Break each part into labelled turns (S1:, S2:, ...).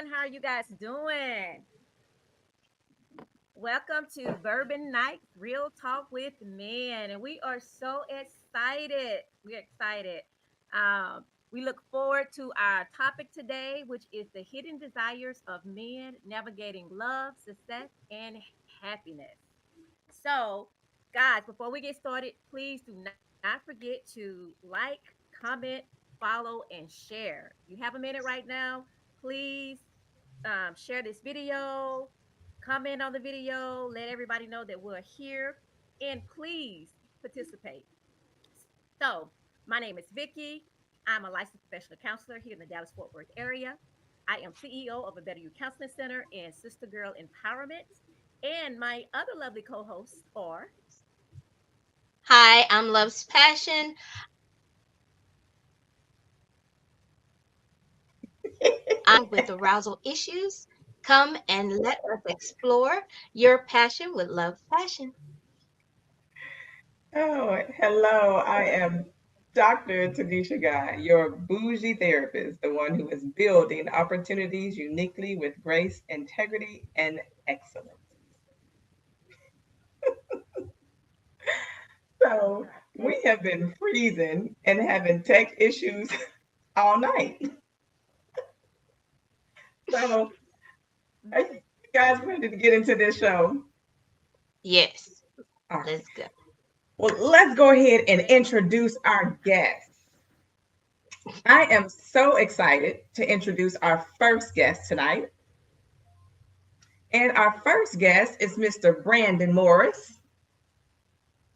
S1: everyone. How are you guys doing? Welcome to Bourbon Nights, Real Talk with Men. And we are so excited. We're excited. We look forward to our topic today, which is the hidden desires of men navigating love, success, and happiness. So, guys, before we get started, please do not forget to like, comment, follow, and share. You have a minute right now. Please share this video, comment on the video, let everybody know that we're here, and please participate. So, my name is Vicky. I'm a licensed professional counselor here in the Dallas Fort Worth area. I am CEO of a Better You Counseling Center and Sister Girl Empowerment. And my other lovely co hosts are.
S2: Hi, I'm Love's Passion. I'm with arousal issues. Come and let us explore your passion with Love Passion.
S3: Oh, hello. I am Dr. Tanisha Guy, your bougie therapist, the one who is building opportunities uniquely with grace, integrity, and excellence. So, we have been freezing and having tech issues all night. So, are you guys ready to get into this show?
S2: Yes,
S3: All right.
S2: let's go.
S3: Well, let's go ahead and introduce our guests. I am so excited to introduce our first guest tonight. And our first guest is Mr. Brandon Morris,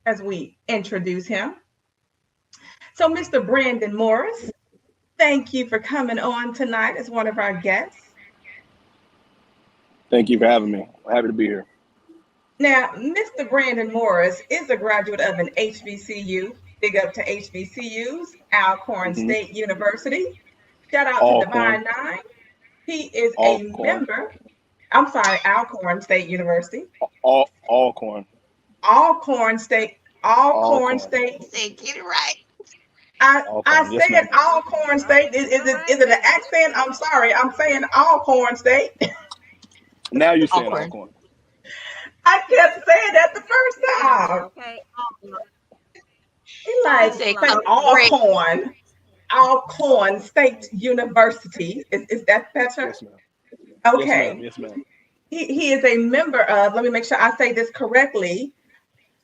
S3: as we introduce him. So, Mr. Brandon Morris, thank you for coming on tonight as one of our guests.
S4: Thank you for having me. I'm happy to be here.
S3: Now, Mr. Brandon Morris is a graduate of an HBCU. Big up to HBCUs, Alcorn
S4: Hmm.
S3: State University. Shout out to
S4: Alcorn,
S3: Divine Nine. He is a
S4: Alcorn,
S3: member, I'm sorry, Alcorn State University.
S4: Alcorn,
S3: Alcorn State, Alcorn
S4: Alcorn,
S3: State.
S2: Say, get it right.
S3: I
S4: Alcorn. Yes,
S3: said
S4: ma'am.
S3: Alcorn State. Is it an accent? I'm sorry. I'm saying Alcorn State.
S4: Now you're saying
S2: Awkward.
S4: Alcorn.
S3: I kept saying that the first
S1: Okay,
S3: time.
S1: okay.
S3: He
S2: You
S3: like
S2: say
S3: say
S2: correct.
S3: Alcorn State University. Is that better?
S4: Yes, ma'am. Yes, ma'am.
S3: Okay.
S4: Yes, ma'am.
S3: He is a member of. Let me make sure I say this correctly.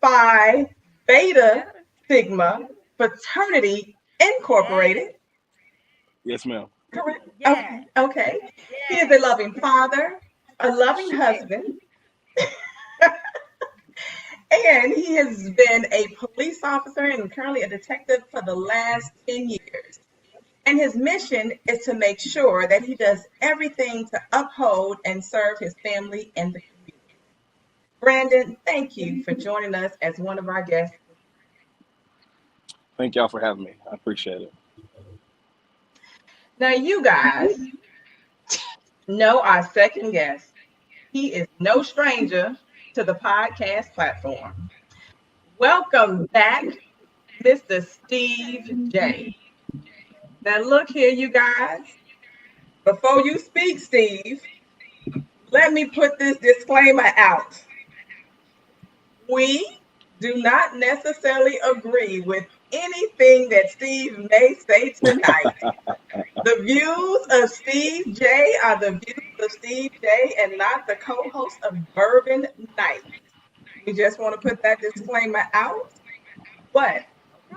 S3: Phi Beta
S1: Better.
S3: Sigma Fraternity
S1: Yes,
S3: Incorporated.
S4: Yes, ma'am.
S3: Correct.
S1: yes,
S3: Okay. Okay. He is
S1: yes.
S3: a loving father, a loving
S1: Yes.
S3: husband, and he has been a police officer and currently a detective for the last 10 years. And his mission is to make sure that he does everything to uphold and serve his family and the community. Brandon, thank you for joining us as one of our guests.
S4: Thank y'all for having me. I appreciate it.
S3: Now, you guys know our second guest. He is no stranger to the podcast platform. Welcome back, Mr. Steve J. Now, look here, you guys. Before you speak, Steve, let me put this disclaimer out. We do not necessarily agree with anything that Steve may say tonight. The views of Steve J are the views of Steve J and not the co host of Bourbon Nights. We just want to put that disclaimer out. But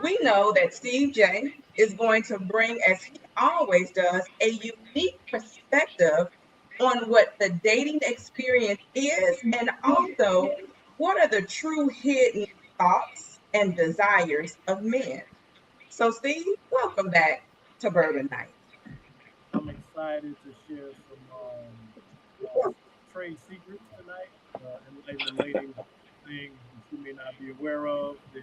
S3: we know that Steve J is going to bring, as he always does, a unique perspective on what the dating experience is and also what are the true hidden thoughts and desires of men. So, Steve, welcome back to Bourbon Night.
S5: I'm excited to share some uh, trade secrets tonight, enlightening things that you may not be aware of that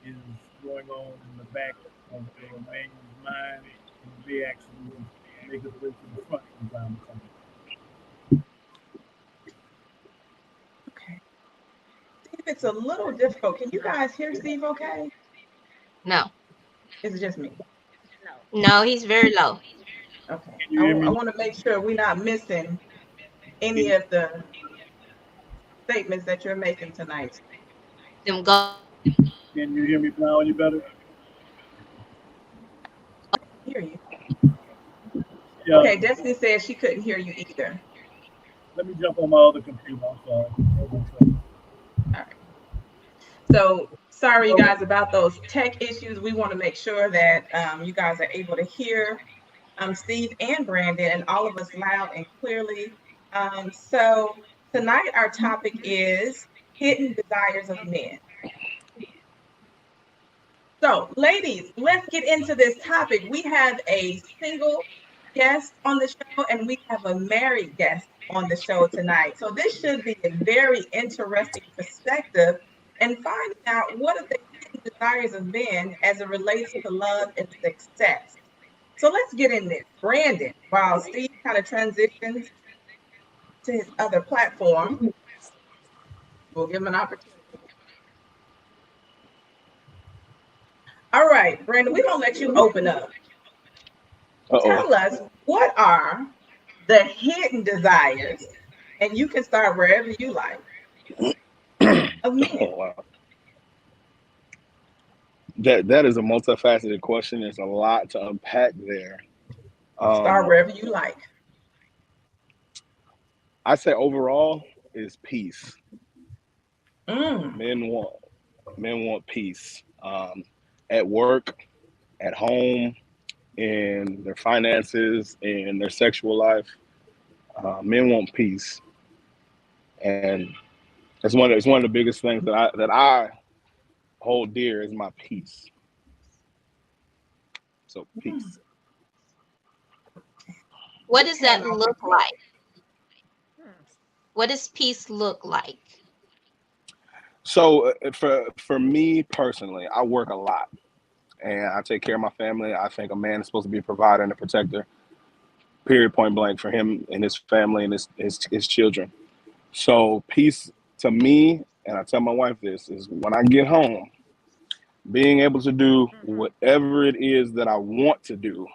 S5: is going on in the back of a man's mind and may actually make its way to the front from time to time.
S3: Okay. Steve, it's a little difficult. Can you guys hear Steve okay?
S2: No,
S3: Is it just me?
S1: No.
S2: no, he's very low.
S3: Okay.
S5: Can you hear
S3: I
S5: me?
S3: want to make sure we're not missing any of the statements that you're making tonight.
S2: Them go.
S5: Can you hear me now any better?
S3: Hear you.
S5: Yeah.
S3: Okay, Destiny said she couldn't hear you either.
S5: Let me jump on my other computer. I'm sorry. Hold on a second.
S3: All right. So sorry, you guys, about those tech issues. We want to make sure that you guys are able to hear Steve and Brandon and all of us loud and clearly. So tonight our topic is hidden desires of men. So, ladies, let's get into this topic. We have a single guest on the show and we have a married guest on the show tonight. So, this should be a very interesting perspective and finding out what are the hidden desires of men as it relates to love and success. So, let's get in this. Brandon, while Steve kind of transitions to his other platform, we'll give him an opportunity. All right, Brandon, we're going to let you open up.
S4: Uh-oh.
S3: Tell us what are the hidden desires, and you can start wherever you like, of men.
S4: Oh, wow. That is a multifaceted question. There's a lot to unpack there.
S3: Start
S4: Um,
S3: wherever you like.
S4: I say overall is peace.
S3: Mm,
S4: Men want men want peace. At work, at home, in their finances, in their sexual life. Men want peace, and it's one of the biggest things that I hold dear is my peace. So
S3: mm.
S4: peace.
S2: What
S3: You
S2: does
S3: came
S2: that
S3: out with
S2: look
S3: me.
S2: like? What does peace look like?
S4: So for me personally, I work a lot and I take care of my family. I think a man is supposed to be a provider and a protector. Period. Point blank for him and his family and his children. So peace to me, and I tell my wife this, is when I get home, being able to do
S1: Mm-hmm.
S4: whatever it is that I want to do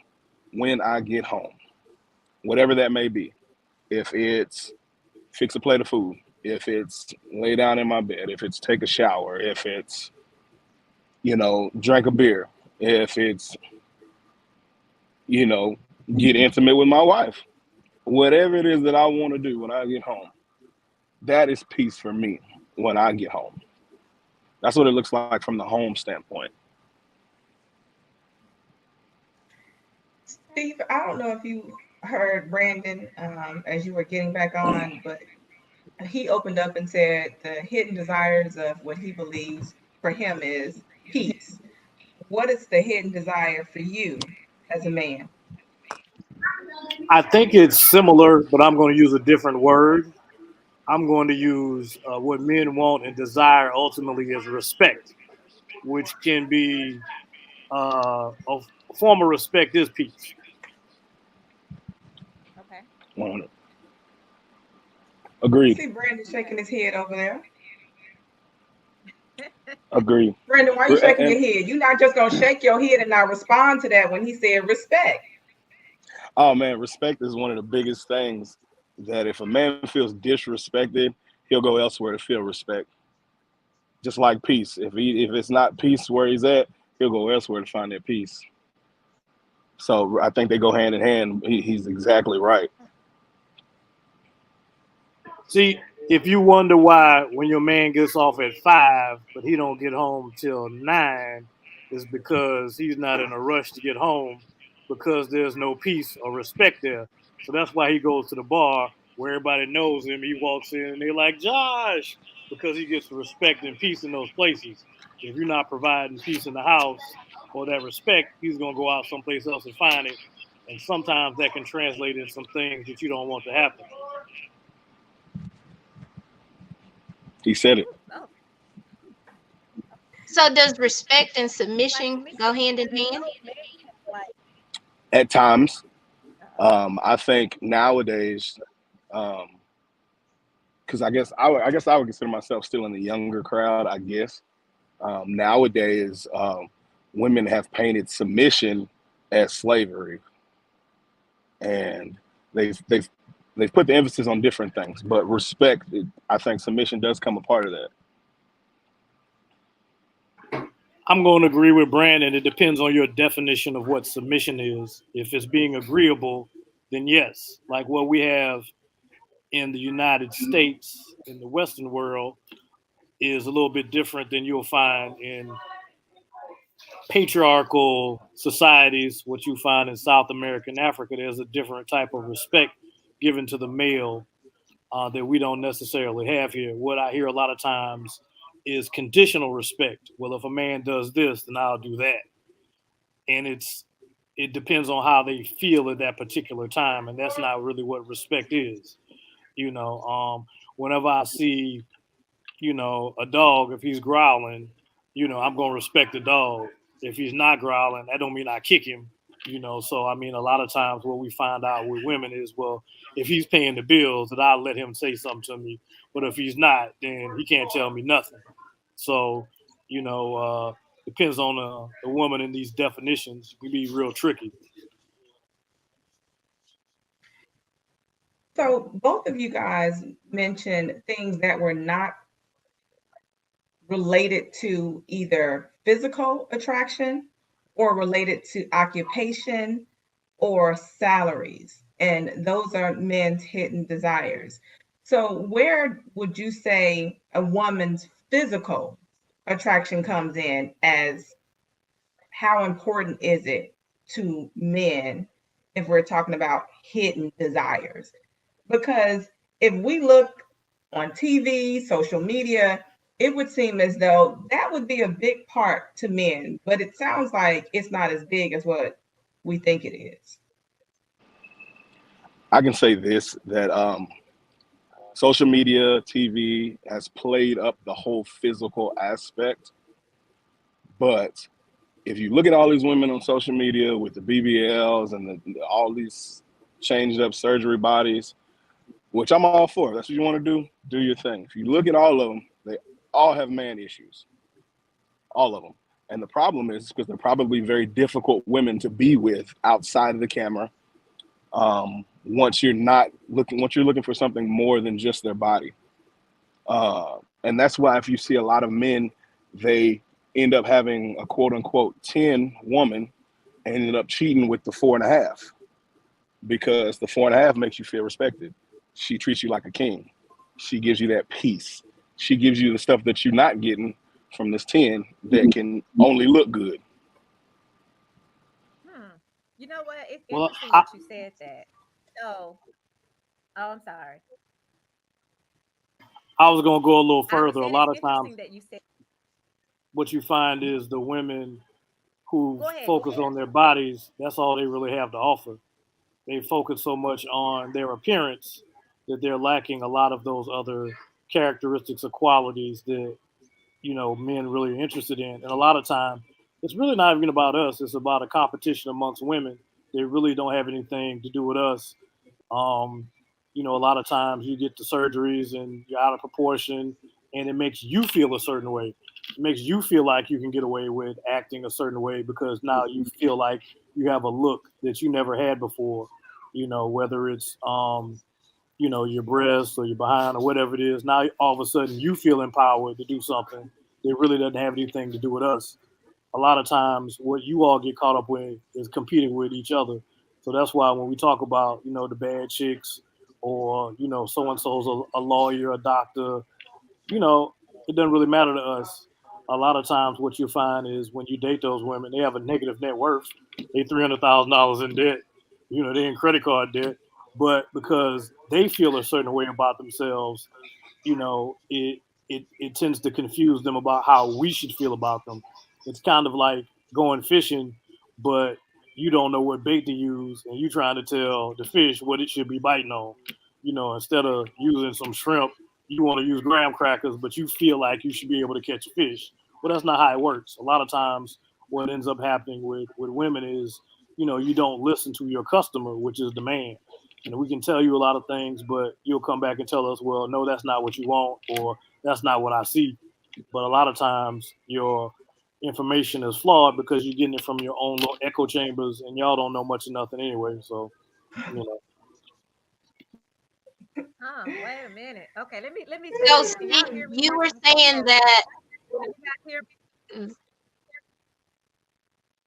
S4: when I get home, whatever that may be. If it's fix a plate of food, if it's lay down in my bed, if it's take a shower, if it's, drink a beer, if it's, you know, get intimate with my wife, whatever it is that I want to do when I get home, that is peace for me when I get home. That's what it looks like from the home standpoint.
S3: Steve, I don't know if you heard Brandon as you were getting back on, but he opened up and said the hidden desires of what he believes for him is peace. What is the hidden desire for you as a man?
S5: I think it's similar, but I'm going to use a different word. I'm going to use what men want and desire ultimately is respect, which can be a form of respect is peace.
S1: Okay.
S4: 100.
S3: I
S4: Agreed.
S3: see Brandon shaking his head over there.
S4: Agreed.
S3: Brandon, why are you shaking your
S4: And
S3: head? You're not just gonna shake your head and not respond to that when he said respect.
S4: oh man, respect is one of the biggest things that if a man feels disrespected, he'll go elsewhere to feel respect. Just like peace. If it's not peace where he's at, he'll go elsewhere to find that peace. So I think they go hand in hand. He's exactly right.
S5: See, if you wonder why when your man gets off at 5, but he don't get home till 9, is because he's not in a rush to get home because there's no peace or respect there. So that's why he goes to the bar where everybody knows him. He walks in and they're like, Josh, because he gets respect and peace in those places. If you're not providing peace in the house or that respect, he's going to go out someplace else and find it. And sometimes that can translate into some things that you don't want to happen.
S4: He said it.
S1: Ooh, oh,
S2: So does respect and
S1: like for
S2: submission
S1: me,
S2: go hand in
S1: I
S2: hand?
S1: know men have like,
S4: At times,
S1: uh-oh.
S4: I think nowadays, because I would consider myself still in the younger crowd. I guess nowadays, women have painted submission as slavery. and they've they've put the emphasis on different things. But respect, I think submission does come a part of that.
S5: I'm going to agree with Brandon. It depends on your definition of what submission is. If it's being agreeable, then yes. Like what we have in the United States, in the Western world, is a little bit different than you'll find in patriarchal societies, what you find in South America and Africa. There's a different type of respect given to the male that we don't necessarily have here. What I hear a lot of times is conditional respect. Well, if a man does this, then I'll do that, and it depends on how they feel at that particular time, and that's not really what respect is. You know, whenever I see a dog, if he's growling, I'm gonna respect the dog. If he's not growling, that don't mean I kick him. So I mean, a lot of times what we find out with women is, well, if he's paying the bills, then I'll let him say something to me. But if he's not, then he can't tell me nothing. So, you know, depends on the woman in these definitions. It can be real tricky.
S3: So both of you guys mentioned things that were not related to either physical attraction or related to occupation or salaries. And those are men's hidden desires. So, where would you say a woman's physical attraction comes in as how important is it to men if we're talking about hidden desires? Because if we look on TV, social media, it would seem as though that would be a big part to men, but it sounds like it's not as big as what we think it is.
S4: I can say this that social media, TV has played up the whole physical aspect, but if you look at all these women on social media with the BBLs and all these changed up surgery bodies, which I'm all for. If that's what you want to do your thing. If you look at all of them, they all have man issues, all of them. And the problem is because they're probably very difficult women to be with outside of the camera. Once you're looking for something more than just their body, and that's why if you see a lot of men, they end up having a quote unquote 10 woman and ended up cheating with the 4.5 because the 4.5 makes you feel respected. She treats you like a king. She gives you that peace. She gives you the stuff that you're not getting from this 10 that can only look good.
S1: Hmm. You know what? It's
S5: Well,
S1: interesting that you said that. So, oh, I'm sorry.
S5: I was going to go a little
S1: I was
S5: further. A
S1: saying it's
S5: lot of times,
S1: interesting that you said.
S5: what you find is the women who
S1: Go ahead. Go
S5: focus
S1: ahead.
S5: on their bodies, that's all they really have to offer. They focus so much on their appearance that they're lacking a lot of those other characteristics or qualities that men really are interested in. And a lot of time, it's really not even about us. It's about a competition amongst women. They really don't have anything to do with us. Um, a lot of times you get the surgeries and you're out of proportion, and it makes you feel a certain way. It makes you feel like you can get away with acting a certain way because now you feel like you have a look that you never had before. Whether it's your breasts or your behind or whatever it is. Now all of a sudden you feel empowered to do something that really doesn't have anything to do with us. A lot of times what you all get caught up with is competing with each other. So that's why when we talk about, the bad chicks or, so and so's a lawyer, a doctor, you know, it doesn't really matter to us. A lot of times, what you find is when you date those women, they have a negative net worth. They $300,000 in debt. They're in credit card debt, but because they feel a certain way about themselves, it tends to confuse them about how we should feel about them. It's kind of like going fishing, but you don't know what bait to use, and you trying to tell the fish what it should be biting on. Instead of using some shrimp, you want to use graham crackers, but you feel like you should be able to catch a fish. Well, that's not how it works. A lot of times, what ends up happening with women is, you don't listen to your customer, which is the man. We can tell you a lot of things, but you'll come back and tell us, well, no, that's not what you want, or that's not what I see. But a lot of times, your information is flawed because you're getting it from your own little echo chambers, and y'all don't know much of nothing anyway. So, You know,
S1: Huh? Wait a minute. Okay, let me say
S2: So,
S1: this. Can y'all
S2: Steve,
S1: hear me
S2: you
S1: first
S2: were
S1: and
S2: saying
S1: foremost?
S2: that.
S1: Can you guys hear me?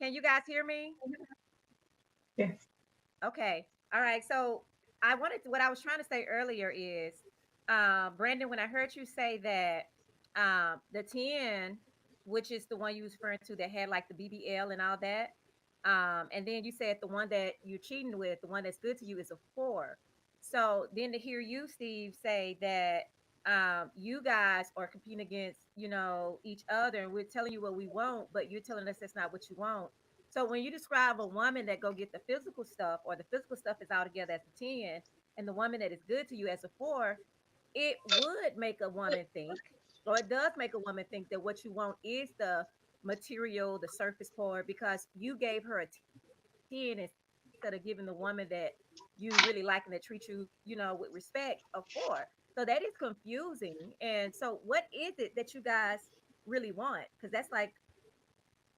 S1: Can you guys hear me?
S3: Yes.
S1: Okay. All right. So what I was trying to say earlier is, Brandon, when I heard you say that the 10, which is the one you was referring to that had like the BBL and all that, and then you said the one that you're cheating with, the one that's good to you is a 4. So then to hear you, Steve, say that you guys are competing against, each other, and we're telling you what we want, but you're telling us that's not what you want. So when you describe a woman that go get the physical stuff, or the physical stuff is all together as a 10, and the woman that is good to you as a 4, it would make a woman think, or it does make a woman think that what you want is the material, the surface part, because you gave her a 10 instead of giving the woman that you really like and that treats you, with respect, a 4. So that is confusing. And so what is it that you guys really want? Because that's like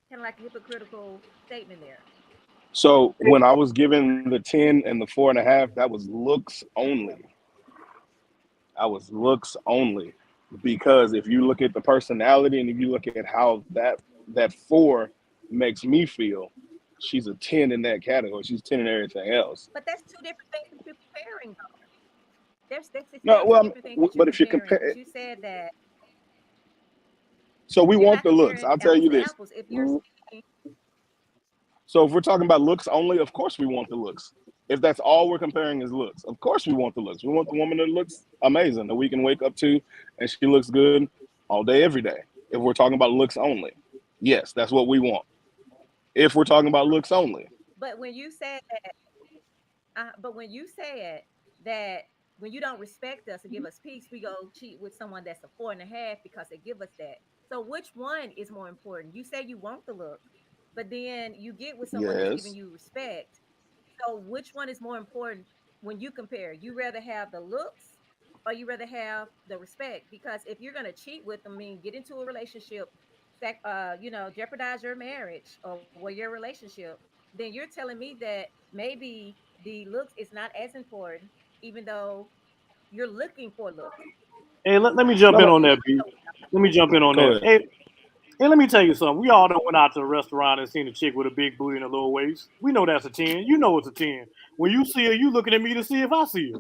S1: kind of like a hypocritical statement there.
S4: So when I was given the 10 and the 4.5, that was looks only. I was looks only. Because if you look at the personality and if you look at how that 4 makes me feel, she's a 10 in that category. She's 10 in everything else.
S1: But that's two different things that you're comparing, though. There's
S4: No,
S1: still two
S4: well,
S1: different things that you're
S4: but if you
S1: comparing, because
S4: compare,
S1: you said that
S4: so we
S1: you're
S4: want
S1: not
S4: the looks.
S1: comparing
S4: I'll tell
S1: apples
S4: you
S1: to
S4: this.
S1: apples. If you're saying,
S4: So if we're talking about looks only, of course we want the looks. If that's all we're comparing is looks, of course we want the looks. We want the woman that looks amazing, that we can wake up to and she looks good all day, every day. If we're talking about looks only, yes, that's what we want. If we're talking about looks only,
S1: but when you said but when you said that when you don't respect us and give us peace, we go cheat with someone that's a 4.5 because they give us that. So which one is more important? You say you want the look, but then you get with someone that's giving
S4: yes,
S1: you respect. So which one is more important when you compare? You rather have the looks or you rather have the respect? Because if you're gonna cheat with them, I mean, get into a relationship, jeopardize your marriage or your relationship, then you're telling me that maybe the looks is not as important, even though you're looking for looks.
S5: hey, let me jump
S4: no,
S5: in
S4: no,
S5: on that, B. Let me jump in on
S4: go
S5: that.
S4: ahead.
S5: Hey, let me tell you something. We all done went out to a restaurant and seen a chick with a big booty and a little waist. We know that's a 10. You know it's a 10. When you see her, you looking at me to see if I see her.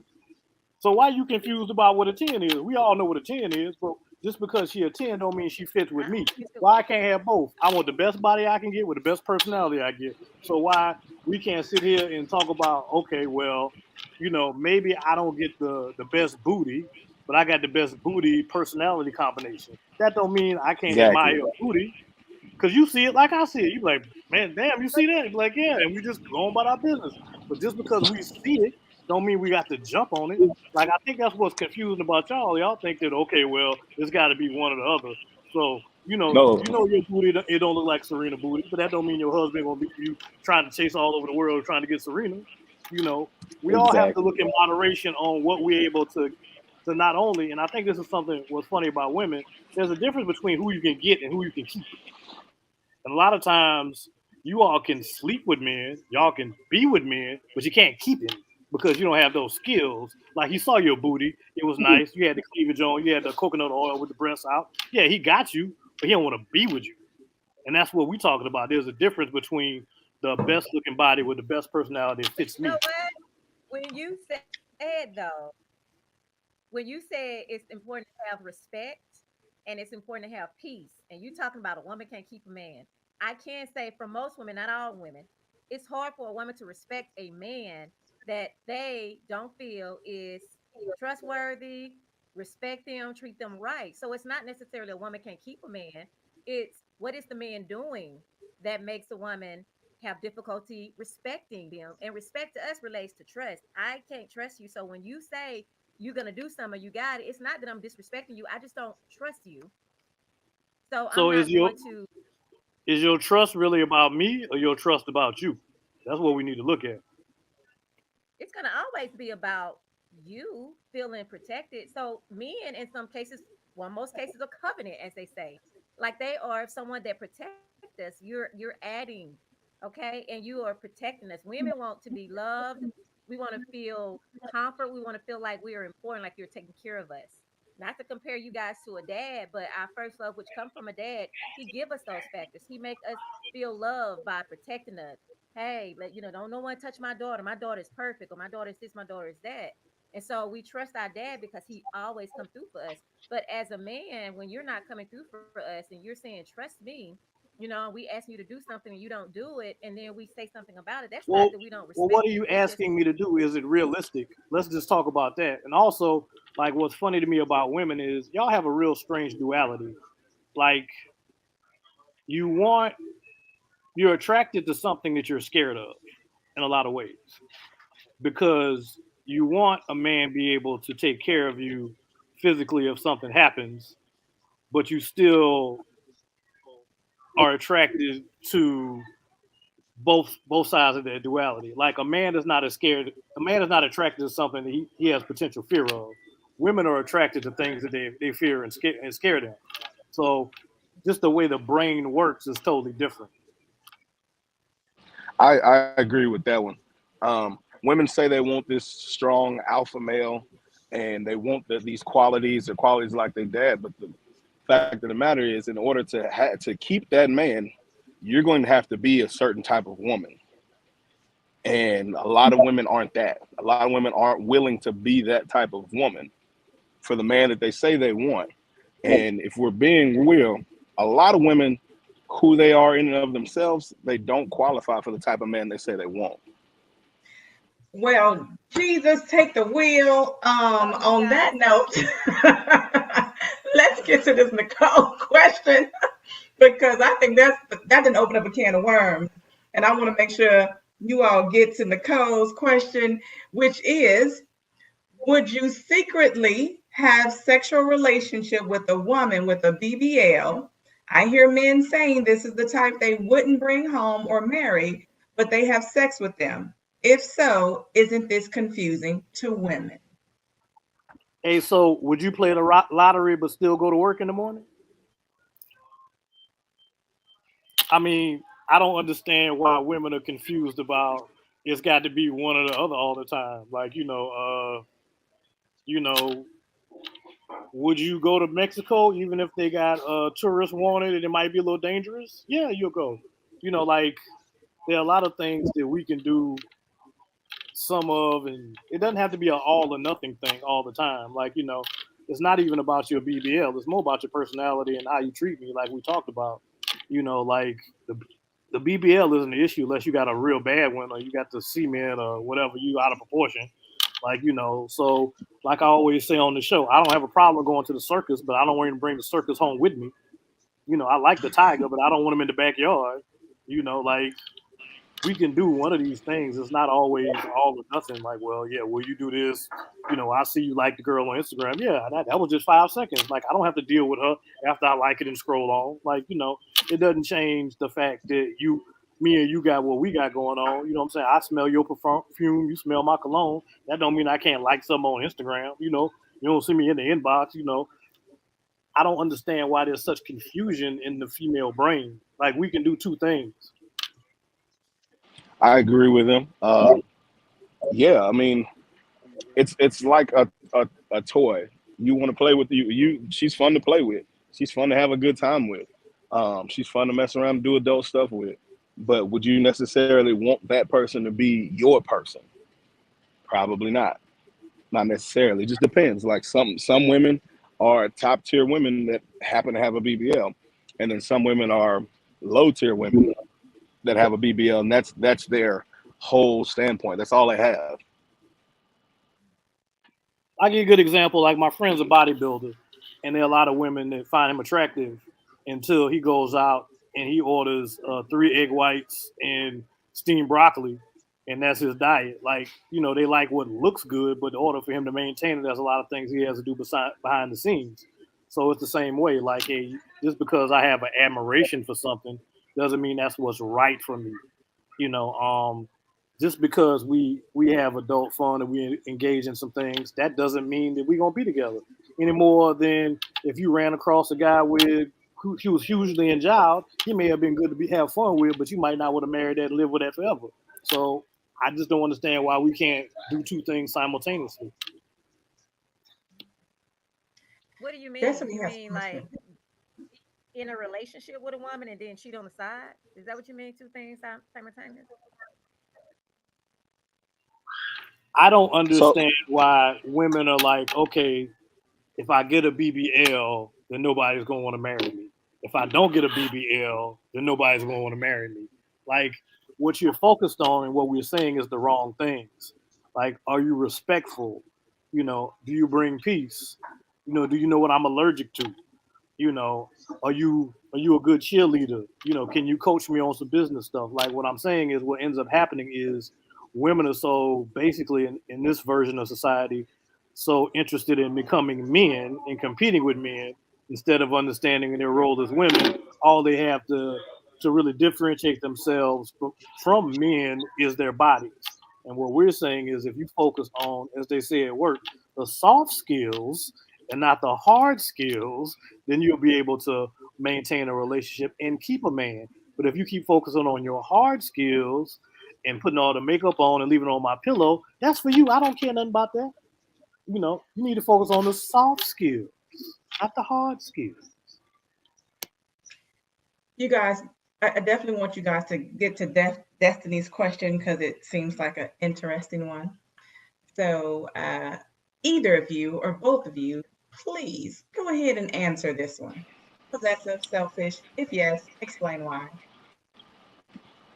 S5: So why you confused about what a 10 is? We all know what a 10 is, but just because she a 10 don't mean she fits with
S1: I'm
S5: me.
S1: confused.
S5: Why I can't have both? I want the best body I can get with the best personality I get. So why we can't sit here and talk about, okay, well, maybe I don't get the best booty, but I got the best booty personality combination. That don't mean I can't admire
S4: Exactly.
S5: a booty. Cause you see it like I see it. You be like, man, damn, you
S1: But
S5: see that? You be like, yeah, and we just go on about our business. But just because we see it, don't mean we got to jump on it. Like I think that's what's confusing about y'all. Y'all think that okay, well, it's got to be one or the other. So
S4: No,
S5: your booty, it don't look like Serena booty, but that don't mean your husband gonna be you trying to chase all over the world trying to get Serena. You know, we all have to
S4: exactly.
S5: look in moderation on what we're able to not only. And I think this is something what's funny about women. There's a difference between who you can get and who you can keep. And a lot of times, you all can sleep with men, y'all can be with men, but you can't keep him because you don't have those skills. Like he saw your booty, it was nice. You had the cleavage on, you had the coconut oil with the breasts out. Yeah, he got you, but he don't want to be with you. And that's what we're talking about. There's a difference between the best looking body with the best personality that fits
S1: you know
S5: me.
S1: what? When you said though, when you said it's important to have respect and it's important to have peace, and you talking about a woman can't keep a man, I can say for most women, not all women, it's hard for a woman to respect a man that they don't feel is trustworthy, respect them, treat them right. So it's not necessarily a woman can't keep a man. It's what is the man doing that makes a woman have difficulty respecting them. And respect to us relates to trust. I can't trust you. So when you say you're gonna do something, you got it. It's not that I'm disrespecting you. I just don't trust you. So I'm
S5: So
S1: not going to.
S5: is your trust really about me or your trust about you? That's what we need to look at.
S1: It's gonna always be about you feeling protected. So men, in some cases, well, most cases, are covenant, as they say, like they are someone that protect us. You're adding, okay, and you are protecting us. Women want to be loved. We want to feel comfort. We want to feel like we are important, like you're taking care of us. Not to compare you guys to a dad, but our first love, which come from a dad, he give us those factors. He make us feel loved by protecting us. Hey, let you know, don't no one touch my daughter. My daughter is perfect, or my daughter is this, my daughter is that. And so we trust our dad because he always come through for us. But as a man, when you're not coming through for us and you're saying, trust me, we ask you to do something and you don't do it, and then we say something about it, that's not
S5: Well,
S1: that we don't
S5: well,
S1: respect
S5: what are
S1: you.
S5: you
S1: It's just,
S5: asking me to do? Is it realistic? Let's just talk about that. And also, like, what's funny to me about women is y'all have a real strange duality. Like, you want, you're attracted to something that you're scared of in a lot of ways because you want a man be able to take care of you physically if something happens, but you still are attracted to both sides of that duality. Like a man is not as scared. A man is not attracted to something that he has potential fear of. Women are attracted to things that they fear and scare them. So just the way the brain works is totally different.
S4: I agree with that one. Women say they want this strong alpha male, and they want these qualities or qualities like their dad. But the fact of the matter is, in order to keep that man, you're going to have to be a certain type of woman. And a lot of women aren't that. A lot of women aren't willing to be that type of woman for the man that they say they want. And if we're being real, a lot of women, who they are in and of themselves, they don't qualify for the type of man they say they want.
S3: Well, Jesus, take the wheel.
S1: so you
S3: On that
S1: guys,
S3: note, let's get to this Nicole question because I think that didn't open up a can of worms, and I want to make sure you all get to Nicole's question, which is: would you secretly have sexual relationship with a woman with a BBL? I hear men saying this is the type they wouldn't bring home or marry, but they have sex with them. If so, isn't this confusing to women?
S5: Hey, so would you play the lottery but still go to work in the morning? I mean, I don't understand why women are confused about it's got to be one or the other all the time. Like, you know, would you go to Mexico even if they got tourists wanted and it might be a little dangerous? Yeah, you'll go. Like there are a lot of things that we can do some of, and it doesn't have to be an all or nothing thing all the time. Like, it's not even about your BBL. It's more about your personality and how you treat me, like we talked about. Like the BBL isn't the issue unless you got a real bad one or you got the cement or whatever, you out of proportion. Like, so like I always say on the show, I don't have a problem going to the circus, but I don't want to bring the circus home with me. I like the tiger, but I don't want him in the backyard. Like we can do one of these things. It's not always all or nothing. Like, well, yeah, will you do this? I see you like the girl on Instagram. Yeah, that was just 5 seconds. Like, I don't have to deal with her after I like it and scroll on. Like, it doesn't change the fact that me and you got what we got going on. You know what I'm saying? I smell your perfume. You smell my cologne. That don't mean I can't like something on Instagram. You don't see me in the inbox. I don't understand why there's such confusion in the female brain. Like, we can do two things.
S4: I agree with him. Yeah, I mean, it's like a toy. You want to play with she's fun to play with. She's fun to have a good time with. She's fun to mess around and do adult stuff with. But would you necessarily want that person to be your person? Probably not. Not necessarily. It just depends. Like some women are top tier women that happen to have a BBL, and then some women are low tier women that have a BBL, and that's their whole standpoint. That's all they have.
S5: I give you a good example. Like my friend's a bodybuilder, and there are a lot of women that find him attractive until he goes out and he orders 3 egg whites and steamed broccoli, and that's his diet. Like they like what looks good, but in order for him to maintain it, there's a lot of things he has to do behind the scenes. So it's the same way. Like, hey, just because I have an admiration for something doesn't mean that's what's right for me. You know, just because we have adult fun and we engage in some things, that doesn't mean that we're gonna be together any more than if you ran across a guy with who he was hugely endowed. He may have been good to have fun with, but you might not want to marry that and live with that forever. So I just don't understand why we can't do two things simultaneously.
S1: What do you mean?
S3: Destiny
S1: You
S3: has
S1: mean
S3: a
S1: like
S3: question.
S1: in a relationship with a woman and then cheat on the side? Is that what you mean? Two things simultaneous?
S5: I don't
S4: So
S5: understand why women are like, okay, if I get a BBL, then nobody's gonna want to marry me. If I don't get a BBL, then nobody's gonna want to marry me. Like what you're focused on and what we're saying is the wrong things. Like, are you respectful? Do you bring peace? Do you know what I'm allergic to? you know are you a good cheerleader? Can you coach me on some business stuff? Like, what I'm saying is, what ends up happening is women are so basically in this version of society so interested in becoming men and competing with men instead of understanding their role as women. All they have to really differentiate themselves from men is their bodies. And what we're saying is, if you focus on, as they say at work, the soft skills and not the hard skills, then you'll be able to maintain a relationship and keep a man. But if you keep focusing on your hard skills and putting all the makeup on and leaving it on my pillow, that's for you. I don't care nothing about that. You need to focus on the soft skills, not the hard skills.
S3: You guys, I definitely want you guys to get to Destiny's question because it seems like an interesting one. So, either of you or both of you, please go ahead and answer this one. Possessive, selfish? If yes, explain why.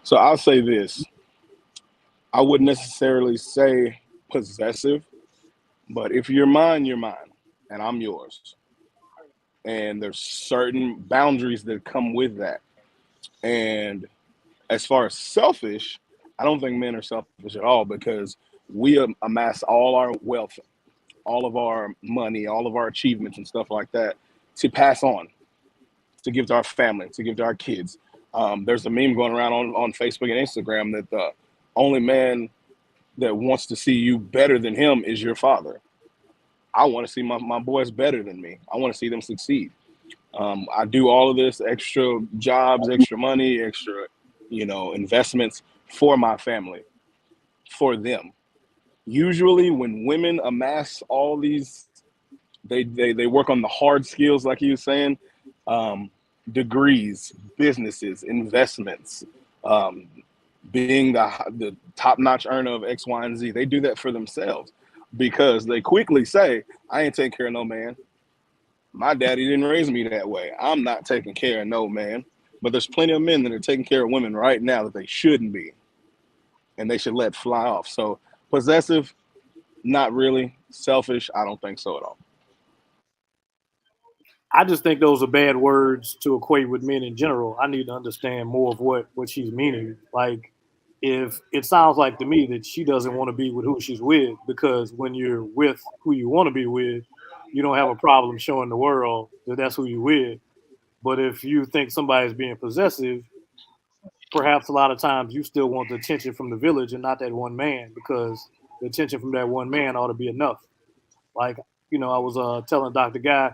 S4: so I'll say this. I wouldn't necessarily say possessive, but if you're mine, you're mine, and I'm yours. And there's certain boundaries that come with that. And as far as selfish, I don't think men are selfish at all because we amass all our wealth, all of our money, all of our achievements and stuff like that to pass on, to give to our family, to give to our kids. There's a meme going around on Facebook and Instagram that the only man that wants to see you better than him is your father. I want to see my boys better than me. I want to see them succeed. I do all of this extra jobs, extra money, extra, investments for my family, for them. Usually, when women amass all these, they work on the hard skills, like you were saying, um, degrees, businesses, investments, um, being the top notch earner of X, Y, and Z. They do that for themselves because they quickly say, "I ain't taking care of no man. My daddy didn't raise me that way. I'm not taking care of no man." But there's plenty of men that are taking care of women right now that they shouldn't be, and they should let fly off. So possessive, not really. Selfish, I don't think so at all.
S5: I just think those are bad words to equate with men in general. I need to understand more of what she's meaning. Like, if it sounds like to me that she doesn't want to be with who she's with, because when you're with who you want to be with, you don't have a problem showing the world that that's who you're with. But if you think somebody's being possessive, perhaps a lot of times you still want the attention from the village and not that one man, because the attention from that one man ought to be enough. Like, I was telling Dr. Guy,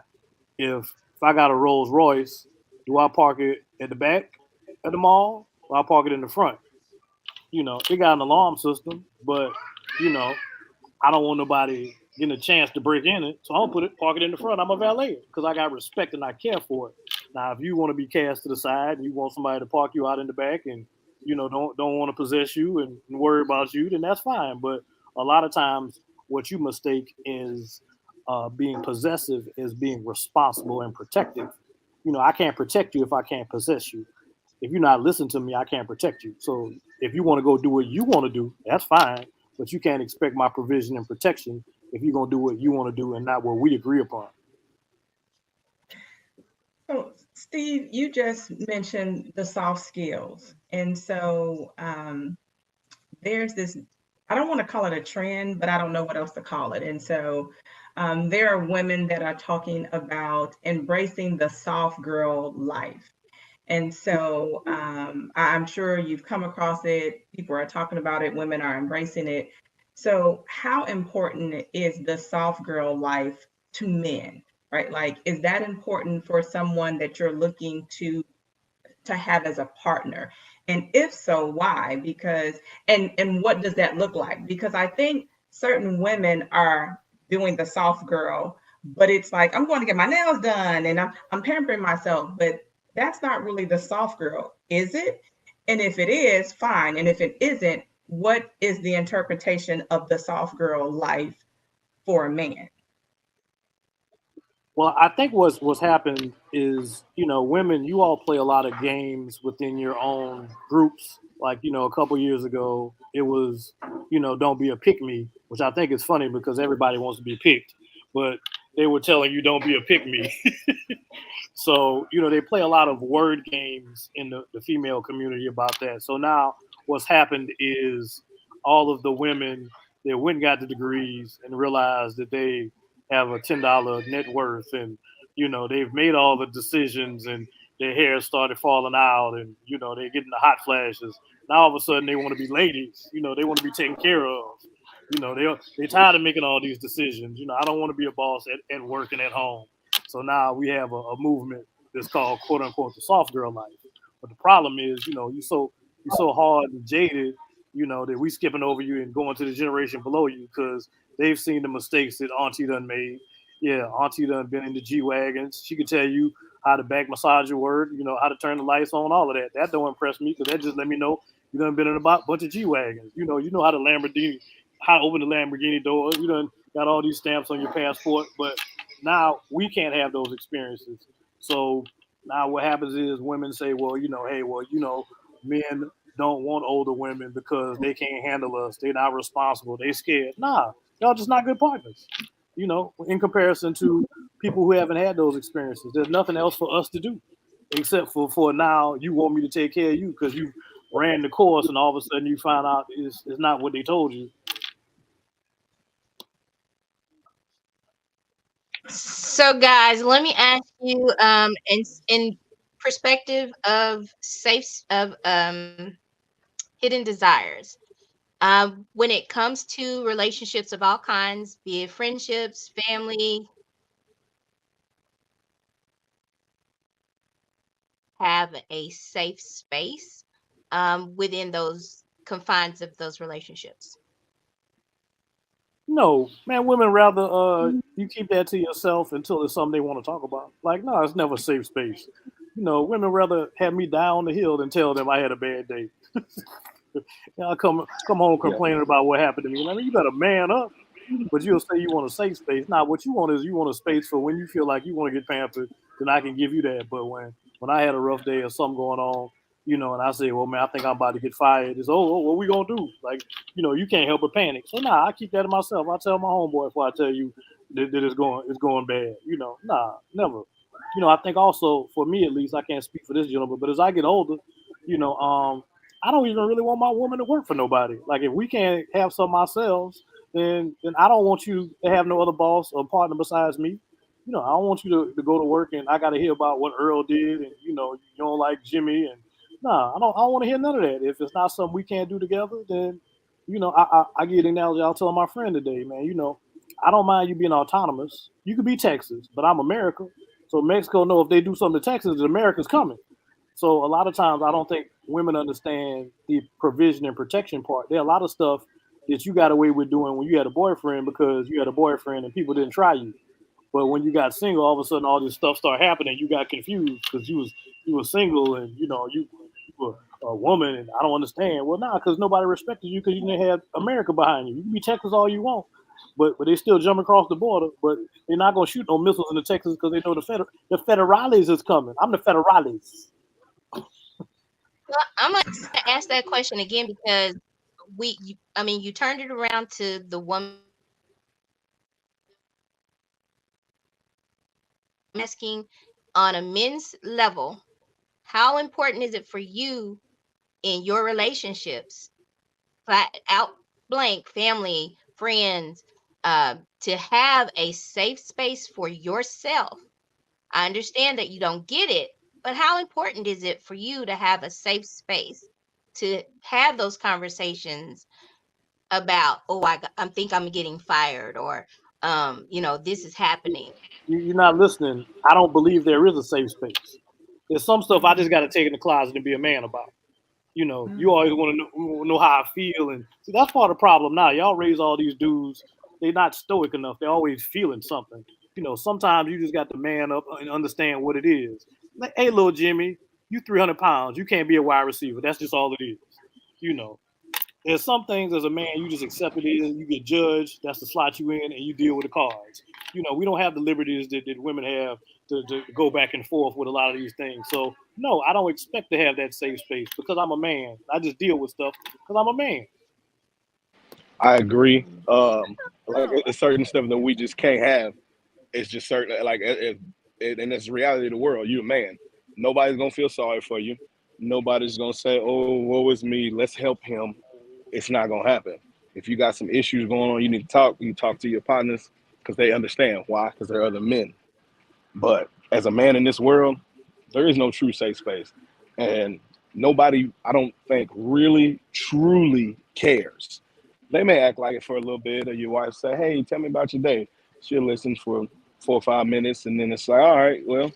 S5: if I got a Rolls Royce, do I park it at the back of the mall or I park it in the front? It got an alarm system, but you know, I don't want nobody getting a chance to break in it, so I'm gonna park it in the front. I'm a valet because I got respect and I care for it. Now, if you want to be cast to the side and you want somebody to park you out in the back and don't want to possess you and worry about you, then that's fine. But a lot of times, what you mistake is being possessive is being responsible and protective. I can't protect you if I can't possess you. If you're not listening to me, I can't protect you. So if you want to go do what you want to do, that's fine. But you can't expect my provision and protection if you're gonna do what you want to do and not what we agree upon.
S3: So, Steve, you just mentioned the soft skills. And so there's this, I don't want to call it a trend, but I don't know what else to call it. And so there are women that are talking about embracing the soft girl life. And so I'm sure you've come across it. People are talking about it. Women are embracing it. So, how important is the soft girl life to men, right? Like, is that important for someone that you're looking to have as a partner? And if so, why? Because and what does that look like? Because I think certain women are doing the soft girl, but it's like I'm going to get my nails done and I'm pampering myself, but that's not really the soft girl, is it? And if it is, fine. And if it isn't, what is the interpretation of the soft girl life for a man?
S5: Well, I think what's happened is, women, you all play a lot of games within your own groups. Like, a couple years ago, it was, don't be a pick me, which I think is funny because everybody wants to be picked, but they were telling you don't be a pick me. So, they play a lot of word games in the female community about that. So now what's happened is all of the women that went and got the degrees and realized that they have a $10 net worth, and, they've made all the decisions, and their hair started falling out, and, they're getting the hot flashes. Now all of a sudden they want to be ladies, they want to be taken care of. They're tired of making all these decisions. I don't want to be a boss at work and at home. So now we have a movement that's called quote unquote the soft girl life. But the problem is, you so hard and jaded, that we skipping over you and going to the generation below you because they've seen the mistakes that Auntie done made. Yeah, Auntie done been in the G wagons. She could tell you how to back massage your word, how to turn the lights on, all of that. That don't impress me because that just let me know you done been in a bunch of G wagons. You know how to open the Lamborghini doors. You done got all these stamps on your passport, but now we can't have those experiences. So now what happens is women say, well, hey, well, men don't want older women because they can't handle us. They're not responsible. They scared. Nah, y'all just not good partners. In comparison to people who haven't had those experiences, there's nothing else for us to do except for now you want me to take care of you because you ran the course and all of a sudden you find out it's not what they told you.
S2: So, guys, let me ask you, in perspective of safe of hidden desires. When it comes to relationships of all kinds, be it friendships, family, have a safe space within those confines of those relationships.
S5: No, man, women rather you keep that to yourself until it's something they want to talk about. Like, no, it's never a safe space. Women rather have me down the hill than tell them I had a bad day. I come home
S4: Yeah.
S5: complaining about what happened to me. I mean, you better man up. But you'll say you want a safe space. Now, what you want is you want a space for when you feel like you want to get pampered, then I can give you that. But when I had a rough day or something going on, and I say, well, man, I think I'm about to get fired. It's what we gonna do? Like, you can't help but panic. So nah, I keep that to myself. I tell my homeboy before I tell you that it's going bad. Nah, never. I think also for me at least, I can't speak for this gentleman, but as I get older, you know, um, I don't even really want my woman to work for nobody. Like if we can't have some ourselves, then I don't want you to have no other boss or partner besides me. I don't want you to go to work and I got to hear about what Earl did and you don't like Jimmy and nah, I don't want to hear none of that. If it's not something we can't do together, then I get an analogy I was telling my friend today, man. I don't mind you being autonomous. You could be Texas, but I'm America. So Mexico know if they do something to Texas, the America's coming. So a lot of times I don't think women understand the provision and protection part. There are a lot of stuff that you got away with doing when you had a boyfriend because you had a boyfriend and people didn't try you. But when you got single, all of a sudden all this stuff started happening. You got confused because you was single and you were a woman and I don't understand. Well, nah, because nobody respected you because you didn't have America behind you. You can be Texas all you want, but they still jump across the border. But they're not gonna shoot no missiles into Texas because they know the federales is coming. I'm the federales.
S2: Well, I'm gonna ask that question again because I mean, you turned it around to the woman asking on a men's level, how important is it for you in your relationships, flat out blank, family, friends, to have a safe space for yourself? I understand that you don't get it, but how important is it for you to have a safe space to have those conversations about, oh, I think I'm getting fired, or, this is happening.
S5: You're not listening. I don't believe there is a safe space. There's some stuff I just got to take in the closet and be a man about. You
S1: Mm.
S5: always want to know how I feel, and see that's part of the problem now. Y'all raise all these dudes, they're not stoic enough. They're always feeling something. Sometimes you just got to man up and understand what it is. Like, hey, little Jimmy, you 300 pounds. You can't be a wide receiver. That's just all it is. You know, there's some things as a man you just accept it is. You get judged. That's the slot you in, and you deal with the cards. We don't have the liberties that women have to go back and forth with a lot of these things. So no, I don't expect to have that safe space because I'm a man. I just deal with stuff because I'm a man.
S4: I agree. Like
S1: Oh,
S4: it's certain stuff that we just can't have. It's just certain, like and it's the reality of the world. You're a man. Nobody's gonna feel sorry for you. Nobody's gonna say, "Oh, woe is me. Let's help him." It's not gonna happen. If you got some issues going on, you need to talk. You talk to your partners because they understand why. Because they're other men. But as a man in this world, there is no true safe space, and nobody, I don't think, really truly cares. They may act like it for a little bit, or your wife say, "Hey, tell me about your day." She'll listen for 4 or 5 minutes, and then it's like, "All right, well,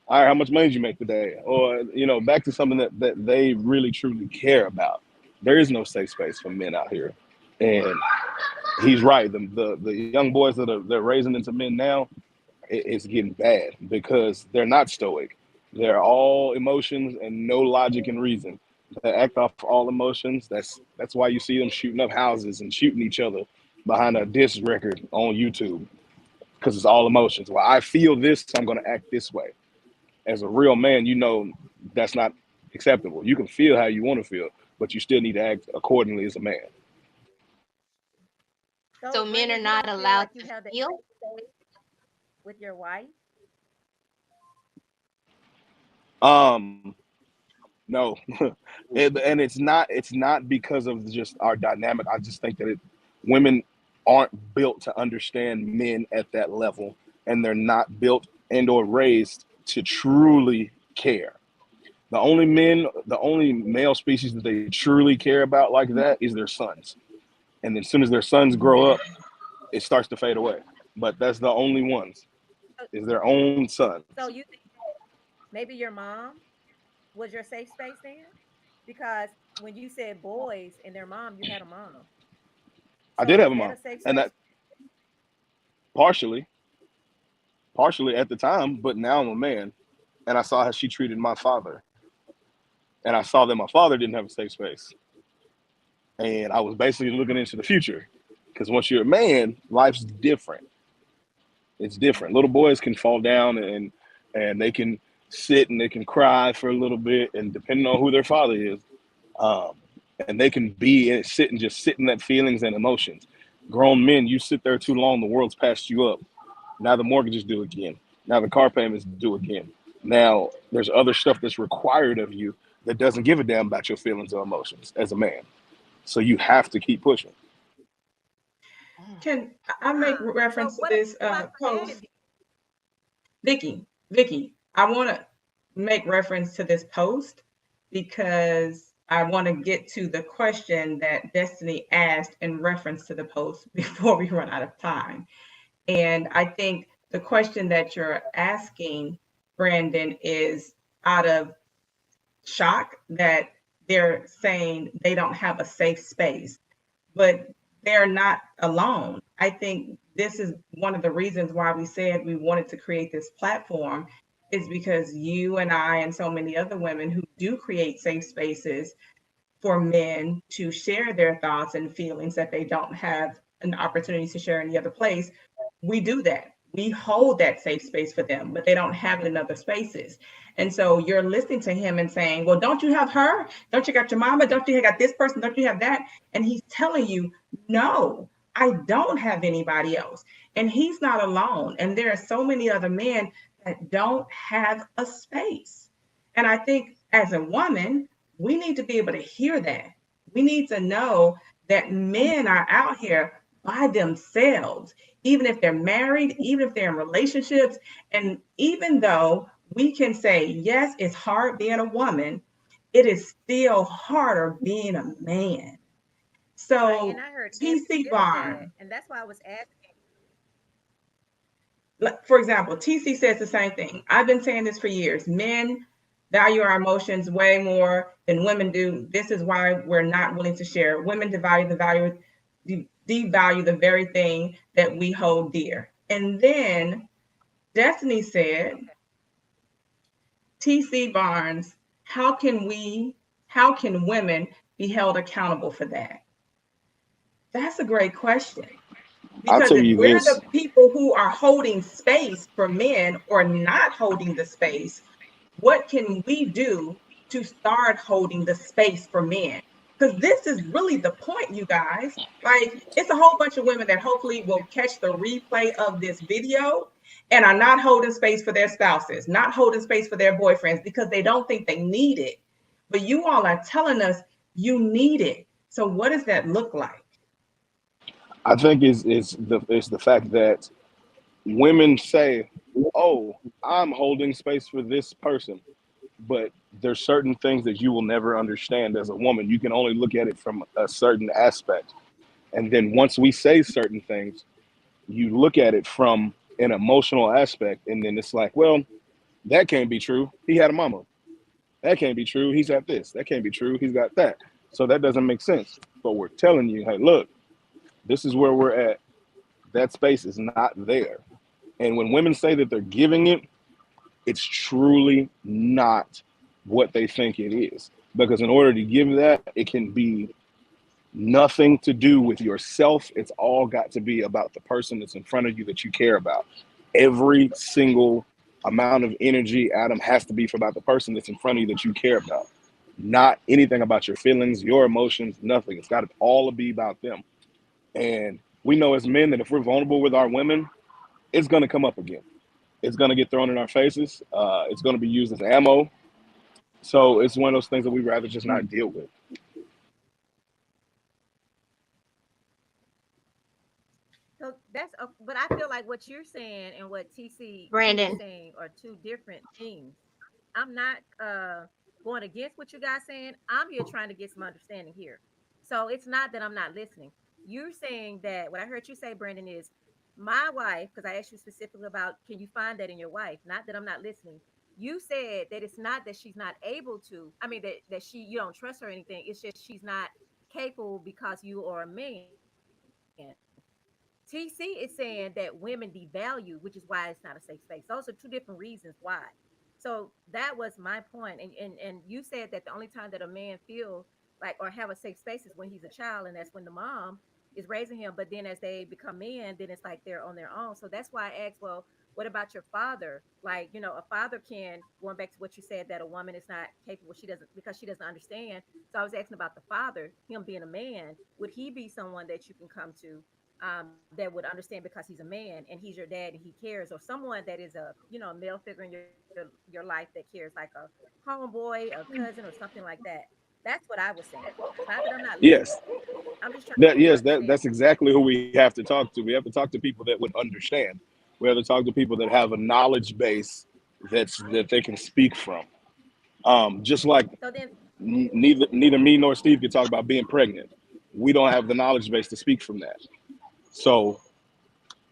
S4: all right, how much money did you make today?" Or back to something that they really truly care about. There is no safe space for men out here, and he's right. The young boys they're raising into men now, it's getting bad because they're not stoic. They're all emotions and no logic and reason. They act off all emotions. That's why you see them shooting up houses and shooting each other behind a disc record on YouTube because it's all emotions. Well, I feel this, I'm going to act this way. As a real man, that's not acceptable. You can feel how you want to feel, but you still need to act accordingly as a man.
S2: So
S1: so
S2: men are
S1: Brandon, you
S2: not
S1: don't feel
S2: allowed
S1: like you
S2: to
S1: have that
S2: feel.
S1: safe space with your wife?
S4: Um, no, and it's not because of just our dynamic. I just think that women aren't built to understand men at that level, and they're not built and or raised to truly care. The only male species that they truly care about like that is their sons, and then as soon as their sons grow up, it starts to fade away. But that's the only ones
S1: So,
S4: is their own sons.
S1: so you think maybe your mom was your safe space then? Because when you said boys and their mom, you had a mom.
S4: I
S1: So
S4: did have
S1: was
S4: a
S1: that
S4: mom,
S1: a safe
S4: and
S1: space?
S4: that partially, partially at the time, but now I'm a man, and I saw how she treated my father, and I saw that my father didn't have a safe space, and I was basically looking into the future, because once you're a man, life's different. It's different. Little boys can fall down and they can sit and they can cry for a little bit, and depending on who their father is, um, and they can be and sit and just sit in that feelings and emotions. Grown men, you sit there too long, the world's passed you up. Now the mortgages due again. Now the car payments due again. Now there's other stuff that's required of you that doesn't give a damn about your feelings or emotions as a man. So you have to keep pushing.
S3: Can I make
S1: So
S3: reference to
S1: what
S3: this
S1: about your
S3: post?
S1: dad?
S3: Vicky, I want to make reference to this post because I want to get to the question that Destiny asked in reference to the post before we run out of time. And I think the question that you're asking, Brandon, is out of shock that they're saying they don't have a safe space, but they're not alone. I think this is one of the reasons why we said we wanted to create this platform is because you and I and so many other women who do create safe spaces for men to share their thoughts and feelings that they don't have an opportunity to share any other place, we do that. We hold that safe space for them, but they don't have it in other spaces. And so you're listening to him and saying, well, don't you have her? Don't you got your mama? Don't you got this person? Don't you have that? And he's telling you, no, I don't have anybody else. And he's not alone. And there are so many other men that don't have a space. And I think as a woman, we need to be able to hear that. We need to know that men are out here by themselves, even if they're married, even if they're in relationships. And even though we can say, yes, it's hard being a woman, it is still harder being a man.
S1: Right. And
S3: So,
S1: I heard every
S3: TC
S1: bit of that.
S3: Barn,
S1: And that's why I was asking.
S3: for example, TC says the same thing. I've been saying this for years. Men value our emotions way more than women do. This is why we're not willing to share. Women devalue the very thing that we hold dear. And then Destiny said, TC Barnes, how can we, how can women be held accountable for that? That's a great question.
S4: I'll
S3: Because
S4: tell
S3: if
S4: you
S3: we're
S4: this.
S3: the people who are holding space for men or not holding the space, what can we do to start holding the space for men? Because this is really the point, you guys. Like, it's a whole bunch of women that hopefully will catch the replay of this video and are not holding space for their spouses, not holding space for their boyfriends because they don't think they need it. But you all are telling us you need it. So, what does that look like?
S4: I think is the fact that women say, "Oh, I'm holding space for this person," but there's certain things that you will never understand as a woman. You can only look at it from a certain aspect, and then once we say certain things, you look at it from an emotional aspect, and then it's like, well, that can't be true. He had a mama. That can't be true. He's got this. That can't be true. He's got that. So that doesn't make sense. But we're telling you, hey, look, this is where we're at. That space is not there. And when women say that they're giving it, it's truly not what they think it is. Because in order to give that, it can be nothing to do with yourself. It's all got to be about the person that's in front of you that you care about. Every single amount of energy, Adam, has to be for about the person that's in front of you that you care about. Not anything about your feelings, your emotions, nothing. It's got to all be about them. And we know as men that if we're vulnerable with our women, it's going to come up again. It's going to get thrown in our faces. It's going to be used as ammo. So it's one of those things that we'd rather just not deal with.
S1: So that's but I feel like what you're saying and what TC is
S2: Brandon.
S1: saying are two different things. I'm not going against what you guys saying. I'm here trying to get some understanding here. So it's not that I'm not listening. You're saying that what I heard you say, Brandon, is my wife, because I asked you specifically about can you find that in your wife? Not that I'm not listening. You said that it's not that she's not able to. I mean that she you don't trust her or anything. It's just she's not capable because you are a man. TC is saying that women devalue, which is why it's not a safe space. Those are two different reasons why. So that was my point. And you said that the only time that a man feel like or have a safe space is when he's a child, and that's when the mom is raising him. But then as they become men, then it's like they're on their own. So that's why I asked, well, what about your father? Like, a father can, going back to what you said, that a woman is not capable, she doesn't, because she doesn't understand. So I was asking about the father, him being a man, would he be someone that you can come to that would understand because he's a man and he's your dad and he cares, or someone that is a a male figure in your life that cares, like a homeboy, a cousin, or something like that. That's what I was saying. It's not that I'm not listening.
S4: Yes,
S1: I'm just trying to get
S4: that
S1: some
S4: yes, that's
S1: understanding.
S4: exactly who we have to talk to. We have to talk to people that would understand. We have to talk to people that have a knowledge base that they can speak from. Just like
S1: So then,
S4: neither me nor Steve can talk about being pregnant. We don't have the knowledge base to speak from that. So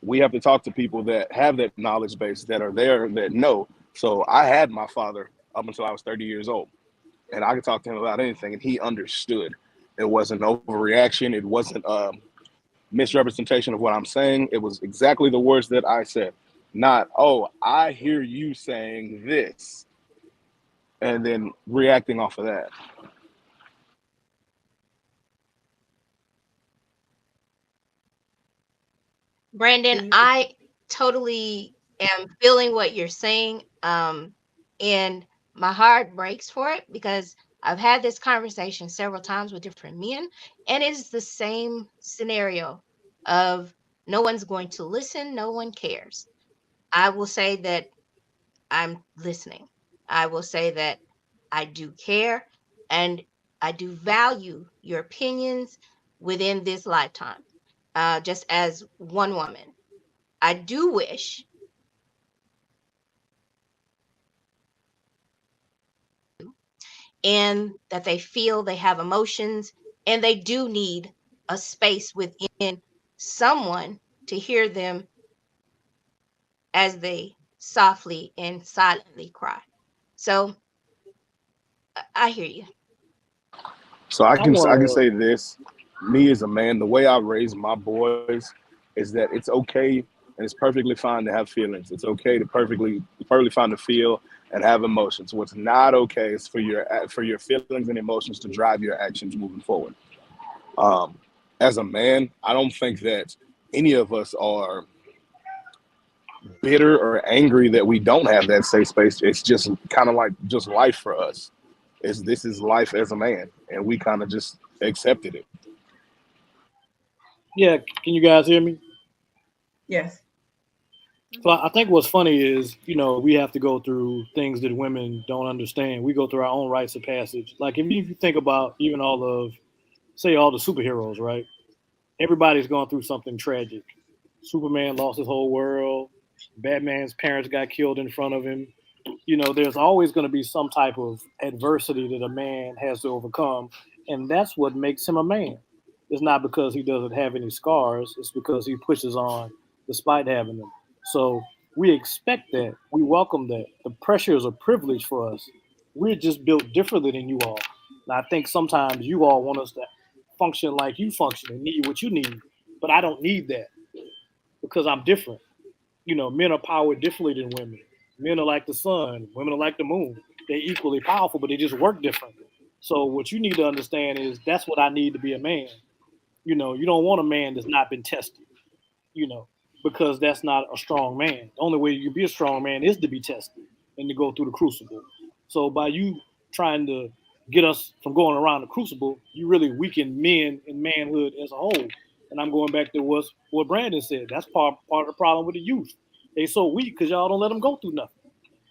S4: we have to talk to people that have that knowledge base, that are there, that know. So I had my father up until I was 30 years old, and I could talk to him about anything, and he understood. It wasn't overreaction. It wasn't misrepresentation of what I'm saying. It was exactly the words that I said. Not, oh, I hear you saying this, and then reacting off of that.
S2: Brandon,
S3: Steve,
S2: I totally am feeling what you're saying. And my heart breaks for it because I've had this conversation several times with different men, and it's the same scenario of no one's going to listen, no one cares. I will say that I'm listening. I will say that I do care and I do value your opinions within this lifetime, just as one woman. I do wish and that they feel they have emotions and they do need a space within someone to hear them as they softly and silently cry. So I hear you.
S4: So
S5: I
S4: I can
S5: want
S4: say this, me as a man, the way I raise my boys is that it's okay and it's perfectly fine to have feelings. It's okay to perfectly fine to feel and have emotions. What's not okay is for your feelings and emotions to drive your actions moving forward. Um, as a man, I don't think that any of us are bitter or angry that we don't have that safe space. It's just kind of like just life for us. Is This is life as a man, and we kind of just accepted it.
S5: yeah. Can you guys hear me?
S3: Yes.
S5: So
S1: Hmm.
S5: I think what's funny is, we have to go through things that women don't understand. We go through our own rites of passage. Like if you think about even all of, say, all the superheroes, right? Everybody's gone through something tragic. Superman lost his whole world. Batman's parents got killed in front of him. There's always going to be some type of adversity that a man has to overcome, and that's what makes him a man. It's not because he doesn't have any scars, it's because he pushes on despite having them. So we expect that, we welcome that. The pressure is a privilege for us. We're just built differently than you all. And I think sometimes you all want us to function like you function and need what you need, but I don't need that because I'm different. Men are powered differently than women. Men are like the sun, women are like the moon. They're equally powerful, but they just work different. So what you need to understand is that's what I need to be a man. You don't want a man that's not been tested, you know, because that's not a strong man. The only way you can be a strong man is to be tested and to go through the crucible. So by you trying to get us from going around the crucible, you really weaken men and manhood as a whole. And I'm going back to what Brandon said. That's part of the problem with the youth. They so weak because y'all don't let them go through nothing.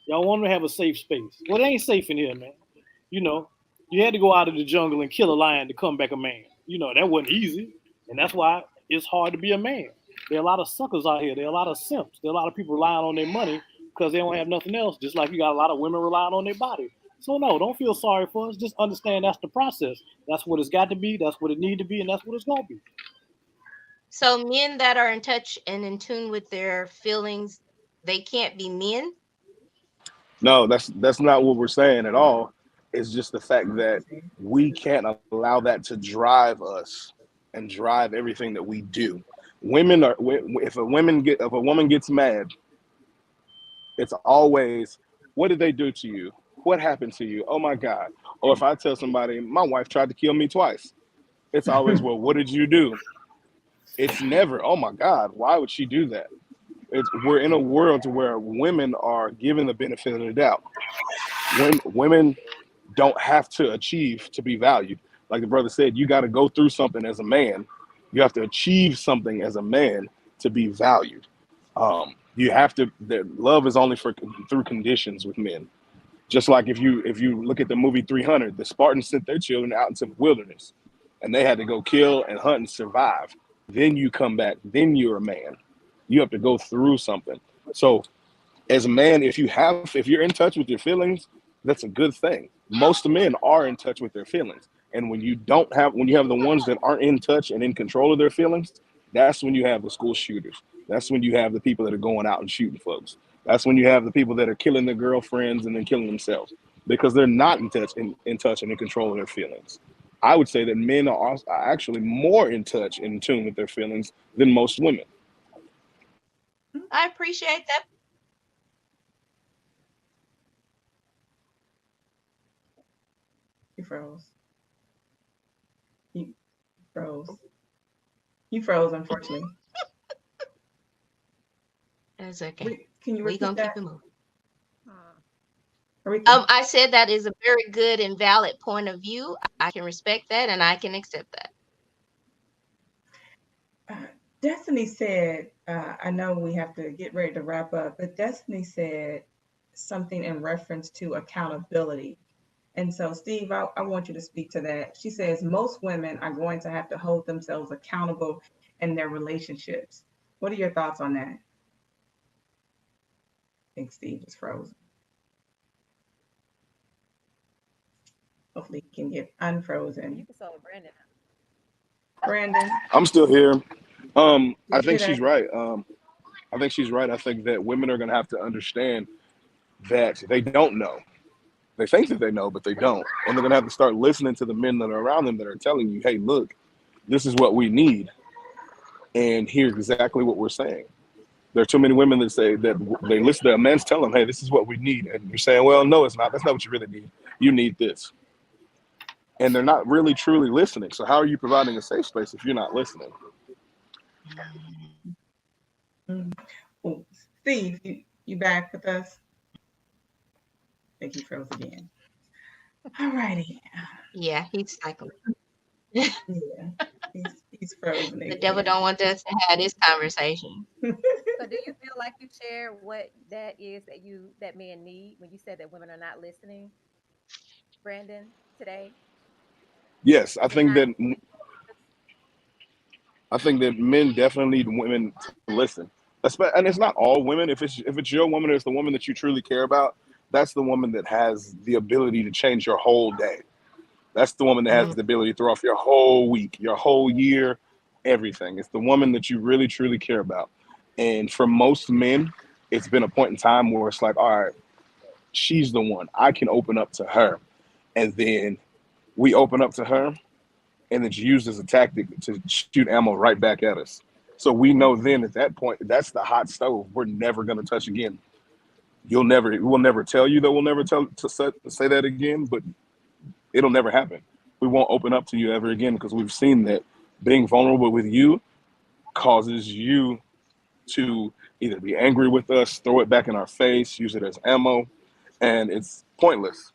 S5: Y'all want them to have a safe space. Well, it ain't safe in here, man. You know, you had to go out of the jungle and kill a lion to come back a man. That wasn't easy. And that's why it's hard to be a man. There are a lot of suckers out here. There are a lot of simps. There are a lot of people relying on their money because they don't have nothing else, just like you got a lot of women relying on their body. So, no, don't feel sorry for us. Just understand that's the process. That's what it's got to be. That's what it need to be. And that's what it's going to be.
S2: So men that are in touch and in tune with their feelings, they can't be men.
S4: No, that's not what we're saying at all. It's just the fact that we can't allow that to drive us and drive everything that we do. Women are if a woman gets mad, it's always, what did they do to you? What happened to you? Oh my God. Or if I tell somebody my wife tried to kill me twice, it's always, well, what did you do? It's never, oh my God, why would she do that? We're in a world to where women are given the benefit of the doubt. When women don't have to achieve to be valued. Like the brother said, you got to go through something as a man. You have to achieve something as a man to be valued. You have to. Love is only for through conditions with men. Just like if you look at the movie 300, the Spartans sent their children out into the wilderness, and they had to go kill and hunt and survive. Then you come back. Then you're a man. You have to go through something. So as a man, if you're in touch with your feelings, that's a good thing. Most men are in touch with their feelings, and when you have the ones that aren't in touch and in control of their feelings, that's when you have the school shooters. That's when you have the people that are going out and shooting folks. That's when you have the people that are killing their girlfriends and then killing themselves because they're not in touch and in control of their feelings. I would say that men are actually more in touch and in tune with their feelings than most women.
S2: I appreciate that.
S3: He froze. He froze. He froze, unfortunately.
S2: That's okay.
S3: Can you
S2: We
S3: repeat
S2: gonna
S3: that,
S2: keep it moving.
S1: Huh.
S3: Aretha?
S2: I said that is a very good and valid point of view. I can respect that and I can accept that.
S3: Uh, Destiny said, I know we have to get ready to wrap up, but Destiny said something in reference to accountability. And so, Steve, I want you to speak to that. She says most women are going to have to hold themselves accountable in their relationships. What are your thoughts on that? I think Steve is frozen. Hopefully, he can get
S1: You
S3: unfrozen.
S1: can solve Brandon.
S3: Brandon,
S4: I'm still here.
S3: did
S4: I
S3: you hear
S4: think
S3: that?
S4: she's right. I think she's right. I think that women are going to have to understand that they don't know. They think that they know, but they don't. And they're gonna have to start listening to the men that are around them that are telling you, "Hey, look, this is what we need," and here's exactly what we're saying. There are too many women that say that they listen to a man's tell them, "Hey, this is what we need," and you're saying, "Well, no, it's not. That's not what you really need. You need this," and they're not really truly listening. So how are you providing a safe space if you're not listening?
S3: Mm. Oh, Steve, you back with us? I think he froze again. All righty.
S2: Yeah, he's cycling.
S3: Yeah, he's frozen
S2: The devil
S3: again.
S2: don't want us to have this conversation.
S1: So do you feel like you share what that is that men need when you said that women are not listening, Brandon, today?
S4: Yes,
S1: Men not
S4: I think that men definitely need women to listen. And it's not all women. If it's your woman, or it's the woman that you truly care about, that's the woman that has the ability to change your whole day. That's the woman that has
S2: Mhm.
S4: the ability to throw off your whole week, your whole year, everything. It's the woman that you really truly care about. And for most men, it's been a point in time where it's like, all right, she's the one. I can open up to her. And then we open up to her, and it's used as a tactic to shoot ammo right back at us. So we know then at that point, that's the hot stove. We're never going to touch again. We'll never tell you that we'll never say that again, but it'll never happen. We won't open up to you ever again because we've seen that being vulnerable with you causes you to either be angry with us, throw it back in our face, use it as ammo, and it's pointless.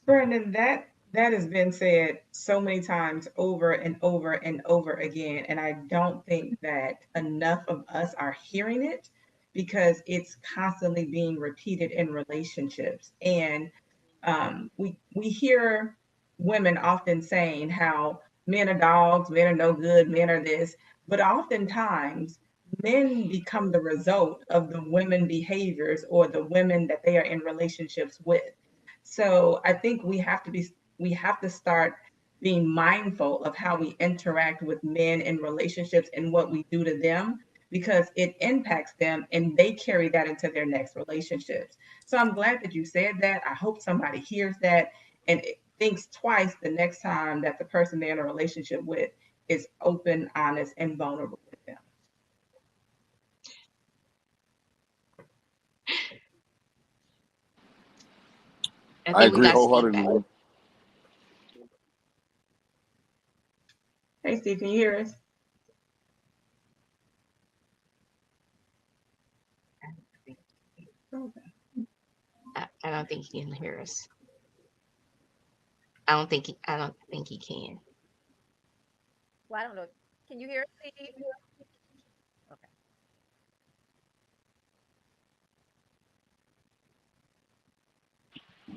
S3: Brandon, that has been said so many times over and over and over again, and I don't think that enough of us are hearing it because it's constantly being repeated in relationships. And we hear women often saying how men are dogs, men are no good, men are this, but oftentimes men become the result of the women behaviors or the women that they are in relationships with. So I think we have to start being mindful of how we interact with men in relationships and what we do to them because it impacts them and they carry that into their next relationships. So I'm glad that you said that. I hope somebody hears that and thinks twice the next time that the person they're in a relationship with is open, honest, and vulnerable with them.
S2: I
S4: I
S2: think we
S4: agree
S2: got Steve back.
S4: wholeheartedly.
S3: Hey, Steve, can you hear us?
S2: I don't think he can hear us. I don't think he can.
S1: well, I don't know. Can you hear us, Steve? Okay.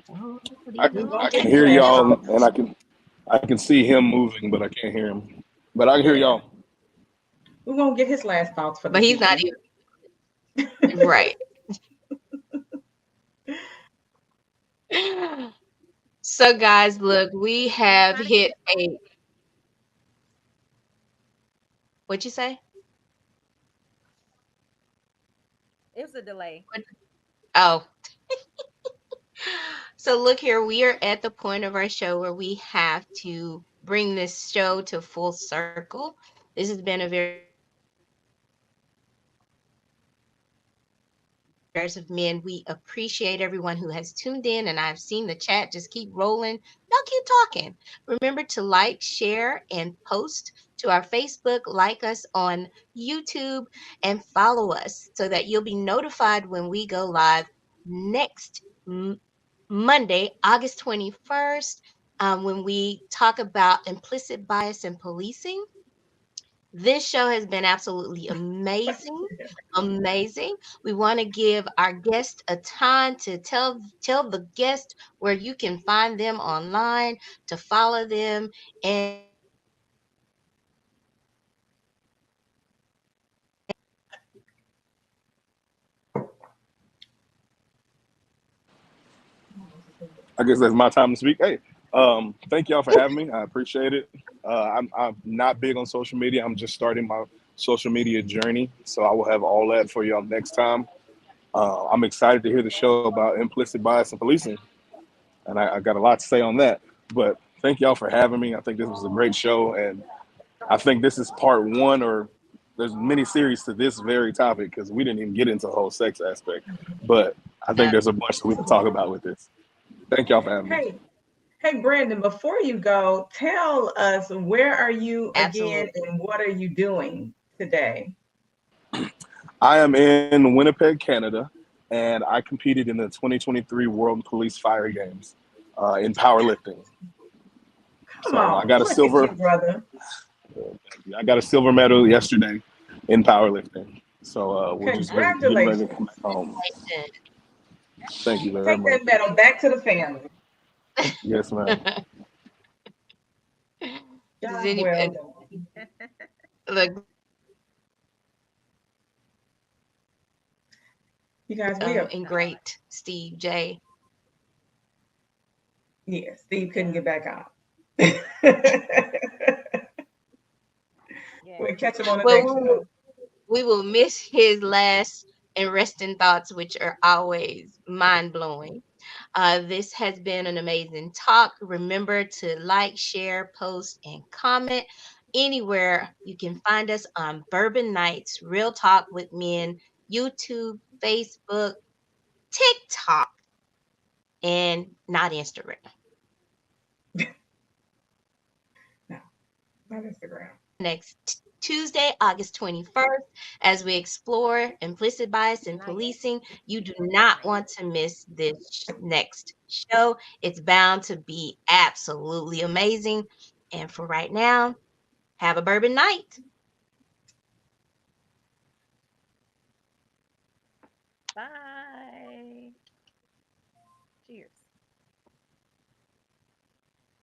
S2: Oh,
S4: I,
S3: We're
S2: Lord.
S3: going
S4: I
S3: to get
S4: can
S3: his
S4: hear
S3: last
S4: y'all,
S3: thoughts.
S4: and I can see him moving, but I can't hear him. But I can hear
S3: Yeah.
S4: y'all.
S3: We're going to get his last thoughts for
S2: But
S3: this
S2: he's not
S3: evening.
S2: even right. So, guys, look, we
S1: We were
S2: have
S1: trying to get
S2: hit
S1: his.
S2: a. What'd you say?
S1: It was a delay.
S2: What- Oh, so look here. We are at the point of our show where we have to bring this show to full circle. This has been a very informative Affairs of Men. We appreciate everyone who has tuned in, and I've seen the chat just keep rolling. Y'all keep talking. Remember to like, share, and post to our Facebook, like us on YouTube, and follow us so that you'll be notified when we go live next Monday, August 21st, when we talk about implicit bias and policing. This show has been absolutely amazing. Amazing. We want to give our guest a time to tell the guest where you can find them online, to follow them, and
S4: I guess that's my time to speak. Hey, thank y'all for having me. I appreciate it. I'm not big on social media. I'm just starting my social media journey, so I will have all that for y'all next time. I'm excited to hear the show about implicit bias and policing, and I got a lot to say on that. But thank y'all for having me. I think this was a great show, and I think this is part one, or there's many series to this very topic because we didn't even get into the whole sex aspect. But I think there's a bunch that we can talk
S3: Absolutely.
S4: about with this. Thank y'all for having me.
S3: Hey, hey, Brandon, before you go, tell us where are you again
S2: Absolutely.
S3: and what are you doing today?
S4: I am in Winnipeg, Canada, and I competed in the 2023 World Police Fire Games in powerlifting.
S3: Come
S4: So
S3: on, look at you, brother.
S4: I got a silver medal yesterday in powerlifting. So we're just getting ready to come
S3: Congratulations.
S4: back home.
S2: Congratulations.
S4: Thank you very
S3: Take
S4: much.
S3: that medal back to the family.
S4: Yes, ma'am.
S2: Does
S3: Job
S2: any
S3: well done.
S2: look
S3: You guys, we are,
S2: and great Steve J.
S3: yeah, Steve couldn't
S1: Yeah.
S3: get back on.
S1: Yes.
S3: We'll catch him on the
S2: Well,
S3: next show.
S2: we will miss his last and resting thoughts, which are always mind blowing. This has been an amazing talk. Remember to like, share, post, and comment anywhere. You can find us on Bourbon Nights, Real Talk with Men, YouTube, Facebook, TikTok, and not Instagram.
S3: No, not Instagram.
S2: Next Tuesday, August 21st, as we explore implicit bias in
S1: Not yet.
S2: policing. You do not
S1: Not
S2: want
S1: yet.
S2: to miss this next show. It's bound to be absolutely amazing. And for right now, have a bourbon night.
S1: Bye.